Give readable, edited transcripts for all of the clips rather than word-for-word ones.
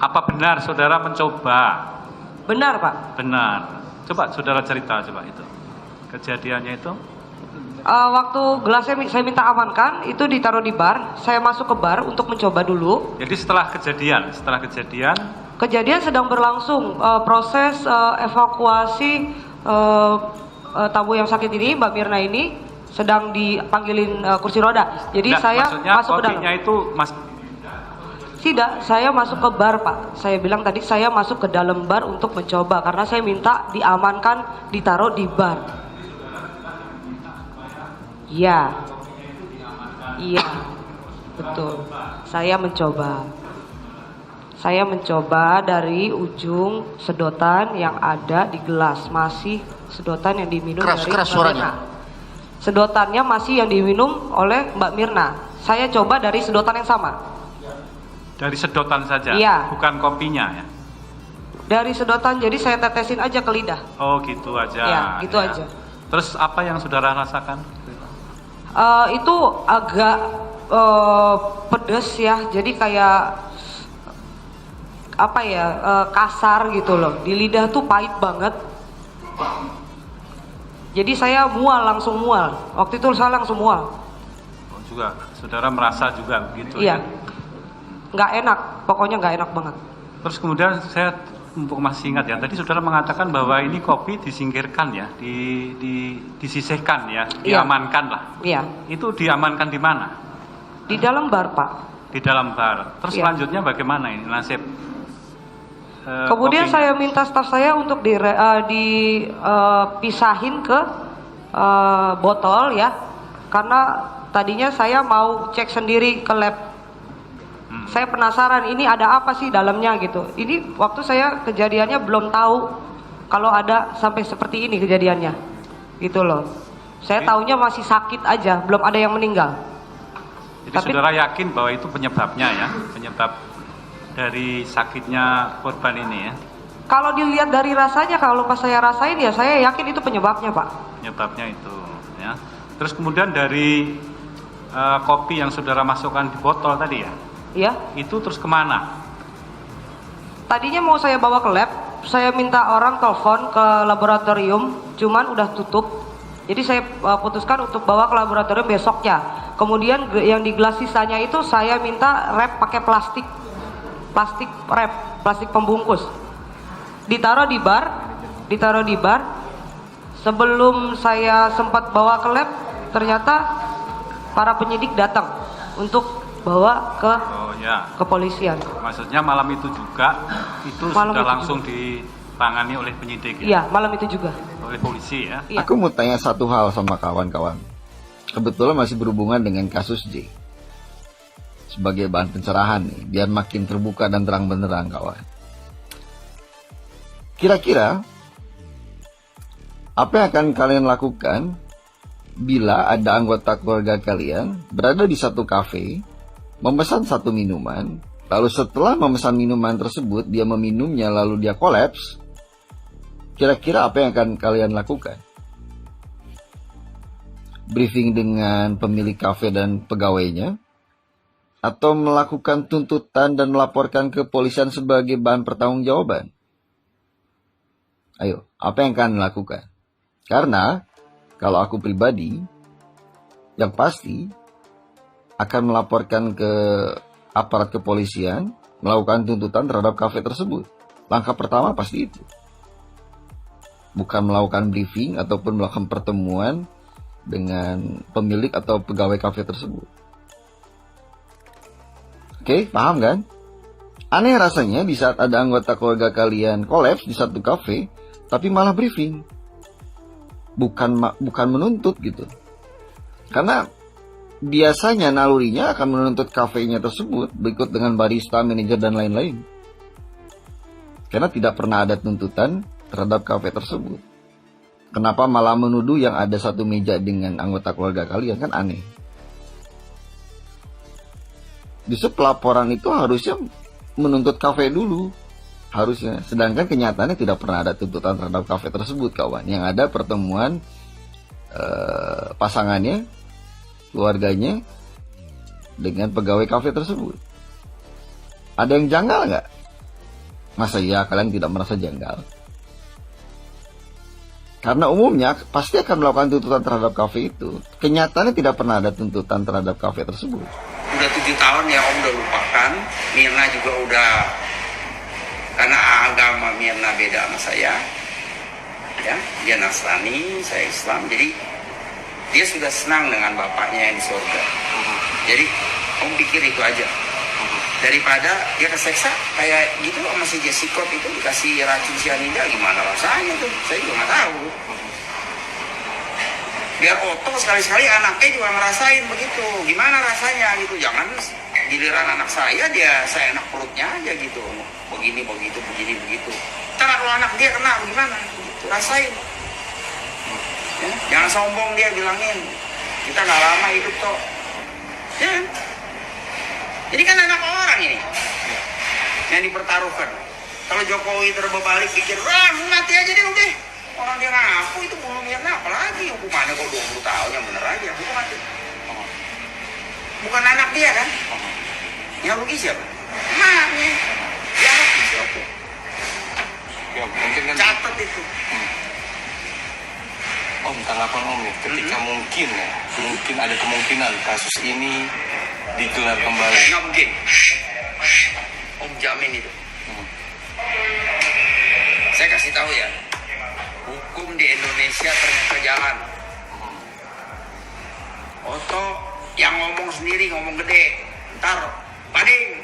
Apa benar saudara mencoba? Benar, Pak. Benar. Coba saudara cerita coba itu. Kejadiannya itu? Waktu gelasnya saya minta amankan, itu ditaruh di bar. Saya masuk ke bar untuk mencoba dulu. Jadi setelah kejadian Kejadian sedang berlangsung proses evakuasi tamu yang sakit ini, Mbak Mirna ini sedang dipanggilin kursi roda. Jadi enggak, saya maksudnya masuk ke dalam. kopinya itu Tidak, saya masuk ke bar, Pak. Saya bilang tadi saya masuk ke dalam bar untuk mencoba karena saya minta diamankan, ditaruh di bar. Iya. Iya. Betul. Saya mencoba. Saya mencoba dari ujung sedotan yang ada di gelas, masih sedotan yang diminum dari Keras Mbak suaranya. Mirna. Sedotannya masih yang diminum oleh Mbak Mirna. Saya coba dari sedotan yang sama. dari sedotan saja, Iya. bukan kopinya ya? Dari sedotan, jadi saya tetesin aja ke lidah. Oh gitu aja. Ya, gitu aja. Terus apa yang saudara rasakan? Itu agak pedes ya, jadi kayak apa ya, kasar gitu loh. Di lidah tuh pahit banget. Jadi saya langsung mual. Waktu itu saya langsung mual. Oh, juga saudara merasa juga begitu Iya. ya? Nggak enak, pokoknya nggak enak banget. Terus kemudian saya untuk masih ingat ya, tadi saudara mengatakan bahwa ini kopi disingkirkan ya, disisihkan ya, Iya. diamankan lah. Iya, Itu diamankan di mana? di dalam bar, Pak. Di dalam bar. Terus Iya. selanjutnya bagaimana ini nasib? Kemudian kopinya? saya minta staf saya untuk dipisahin ke botol ya, karena tadinya saya mau cek sendiri ke lab. Saya penasaran ini ada apa sih dalamnya gitu. Ini waktu saya kejadiannya belum tahu kalau ada sampai seperti ini kejadiannya, gitu loh. Saya taunya masih sakit aja, belum ada yang meninggal. Jadi Tapi- saudara yakin bahwa itu penyebabnya ya, penyebab dari sakitnya korban ini ya, Kalau dilihat dari rasanya, kalau pas saya rasain ya saya yakin itu penyebabnya, Pak. penyebabnya itu ya. Terus kemudian dari kopi yang saudara masukkan di botol tadi ya, Ya, itu terus kemana? tadinya mau saya bawa ke lab, saya minta orang telepon ke laboratorium, cuman udah tutup. Jadi saya putuskan untuk bawa ke laboratorium besoknya. Kemudian yang di gelas sisanya itu saya minta wrap pakai plastik wrap, plastik pembungkus. Ditaruh di bar. Sebelum saya sempat bawa ke lab, ternyata para penyidik datang untuk bawa ke Oh ya, kepolisian. maksudnya malam itu juga itu Malam sudah itu langsung ditangani oleh penyidik ya, Iya, malam itu juga. oleh polisi ya. Iya. Aku mau tanya satu hal sama kawan-kawan. Kebetulan masih berhubungan dengan kasus J. Sebagai bahan pencerahan nih, biar makin terbuka dan terang benderang kawan. Kira-kira apa yang akan kalian lakukan bila ada anggota keluarga kalian berada di satu kafe, memesan satu minuman, lalu setelah memesan minuman tersebut dia meminumnya lalu dia kolaps? Kira-kira apa yang akan kalian lakukan? Briefing dengan pemilik kafe dan pegawainya? Atau melakukan tuntutan dan melaporkan ke kepolisian sebagai bahan pertanggungjawaban? Ayo, apa yang kalian lakukan? Karena kalau aku pribadi, yang pasti akan melaporkan ke aparat kepolisian, melakukan tuntutan terhadap kafe tersebut. Langkah pertama pasti itu. Bukan melakukan briefing ataupun melakukan pertemuan dengan pemilik atau pegawai kafe tersebut. Oke, paham kan? Aneh rasanya di saat ada anggota keluarga kalian kolaps di satu kafe, tapi malah briefing. Bukan menuntut gitu. Karena biasanya nalurinya akan menuntut kafenya tersebut berikut dengan barista, manajer, dan lain-lain. Karena tidak pernah ada tuntutan terhadap kafe tersebut. Kenapa malah menuduh yang ada satu meja dengan anggota keluarga kalian? Kan aneh. Justru pelaporan itu harusnya menuntut kafe dulu. Harusnya. Sedangkan kenyataannya tidak pernah ada tuntutan terhadap kafe tersebut, kawan. Yang ada pertemuan pasangannya, keluarganya, dengan pegawai kafe tersebut. Ada yang janggal nggak? Masa ya kalian tidak merasa janggal? Karena umumnya pasti akan melakukan tuntutan terhadap kafe itu. Kenyataannya tidak pernah ada tuntutan terhadap kafe tersebut. Udah 7 tahun ya Om udah lupakan. Mirna juga udah, karena agama Mirna beda sama saya. Ya, dia Nasrani, saya Islam. Jadi dia sudah senang dengan bapaknya yang di surga. Jadi Om pikir itu aja. Daripada dia keseksa kayak gitu sama si Jessica itu dikasih racun cyanida, gimana rasanya tuh? Saya juga nggak tahu. Biar Otto sekali-sekali anaknya juga ngerasain begitu. Gimana rasanya gitu? Jangan giliran anak saya saya enak perutnya aja gitu. Begini begitu, begini begitu. Ntar kalau anak dia kena gimana? Gitu, rasain. Ya, jangan sombong dia bilangin. Kita nggak lama hidup toh. Ya. Ini kan anak orang ini yang dipertaruhkan. Kalau Jokowi terbebalik pikir, mati aja deh udah. Orang dia ngaku itu bunuh Mirna, apalagi hukumannya kok 20 tahun yang bener aja, hukum mati. Bukan anak dia kan? Yang rugi siapa? Emaknya. Yang rugi siapa? Ya, mungkin kan Catat itu. Om, tanggapan Om nih, ketika mungkin ada kemungkinan kasus ini digelar kembali. Nggak mungkin. Om jamin itu. Saya kasih tahu ya, hukum di Indonesia ternyata jalan. Otto yang ngomong sendiri, ngomong gede, ntar pading,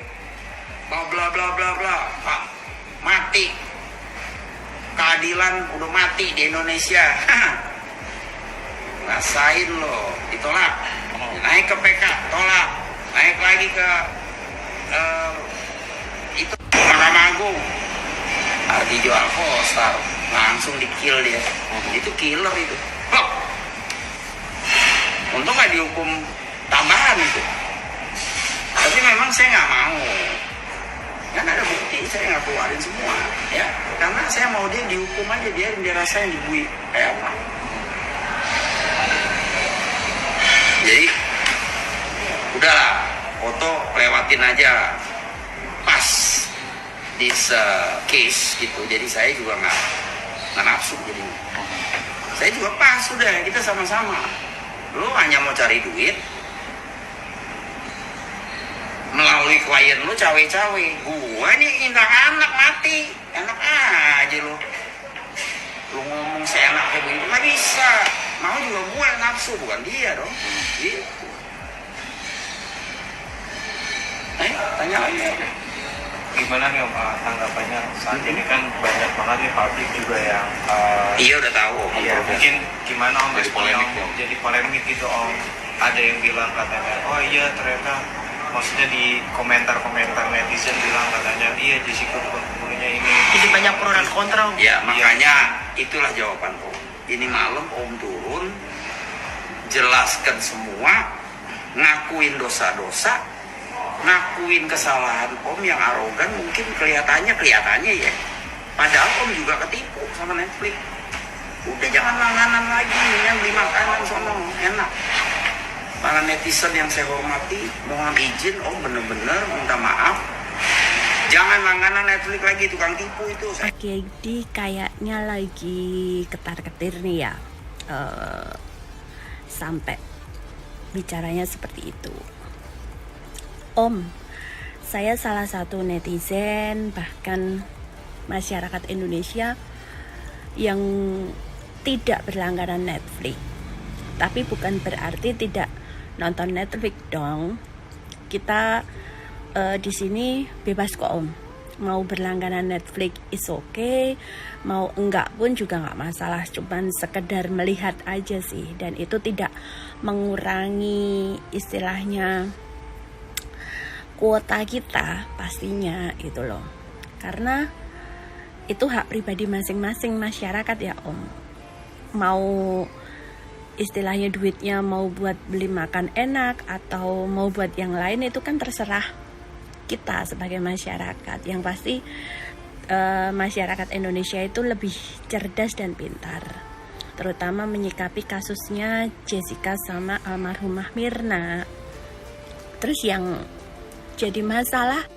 bla bla bla bla bla, Pak, mati. Keadilan udah mati di Indonesia. Rasain loh, ditolak. Naik ke PK, tolak. Naik lagi ke itu Mahkamah Agung. Artijo Alkostar langsung di-kill dia. Itu killer itu. Loh. Untung nggak dihukum tambahan itu. Tapi memang saya nggak mau. Kan ada bukti, saya nggak keluarin semua, ya. Karena saya mau dia dihukum aja, dia rasain dibui kayak apa. Jadi udahlah, Otto lewatin aja pas this case gitu. Jadi saya juga nggak nafsu jadi. Saya juga pas, sudah kita sama-sama. Lu hanya mau cari duit melalui klien lu cawe-cawe. Gua nih ngundang anak mati, enak aja lu. Lu ngomong seenaknya begitu nggak bisa. Mau juga gue yang nafsu, bukan dia dong. Gitu. Tanya lagi. Gimana nih Om tanggapannya saat ini kan banyak banget nih publik juga yang Iya udah tahu. iya, mungkin gimana Om responnya Om? Jadi polemik gitu Om. Ada yang bilang katanya, oh iya ternyata, maksudnya di komentar-komentar netizen bilang katanya iya Jessica bukan pembunuhnya ini. Jadi banyak pro dan kontra Om. Ya makanya itulah jawaban Om. Ini malam Om turun, jelaskan semua, ngakuin dosa-dosa, ngakuin kesalahan Om yang arogan mungkin kelihatannya ya. Padahal Om juga ketipu sama Netflix. Udah jangan langganan lagi, yang beli makanan sono enak. Para netizen yang saya hormati, mohon izin Om bener-bener minta maaf. Jangan langganan Netflix lagi, tukang tipu itu. Oke, jadi kayaknya lagi ketar-ketir nih ya, sampai bicaranya seperti itu. Om, saya salah satu netizen, bahkan masyarakat Indonesia yang tidak berlangganan Netflix. Tapi bukan berarti tidak nonton Netflix dong. Kita di sini bebas kok Om. Mau berlangganan Netflix is okay, mau enggak pun juga nggak masalah. Cuman sekedar melihat aja sih, dan itu tidak mengurangi istilahnya kuota kita pastinya gitu loh. Karena itu hak pribadi masing-masing masyarakat ya Om. Mau istilahnya duitnya mau buat beli makan enak atau mau buat yang lain, itu kan terserah kita sebagai masyarakat. Yang pasti masyarakat Indonesia itu lebih cerdas dan pintar, terutama menyikapi kasusnya Jessica sama almarhumah Mirna. Terus yang jadi masalah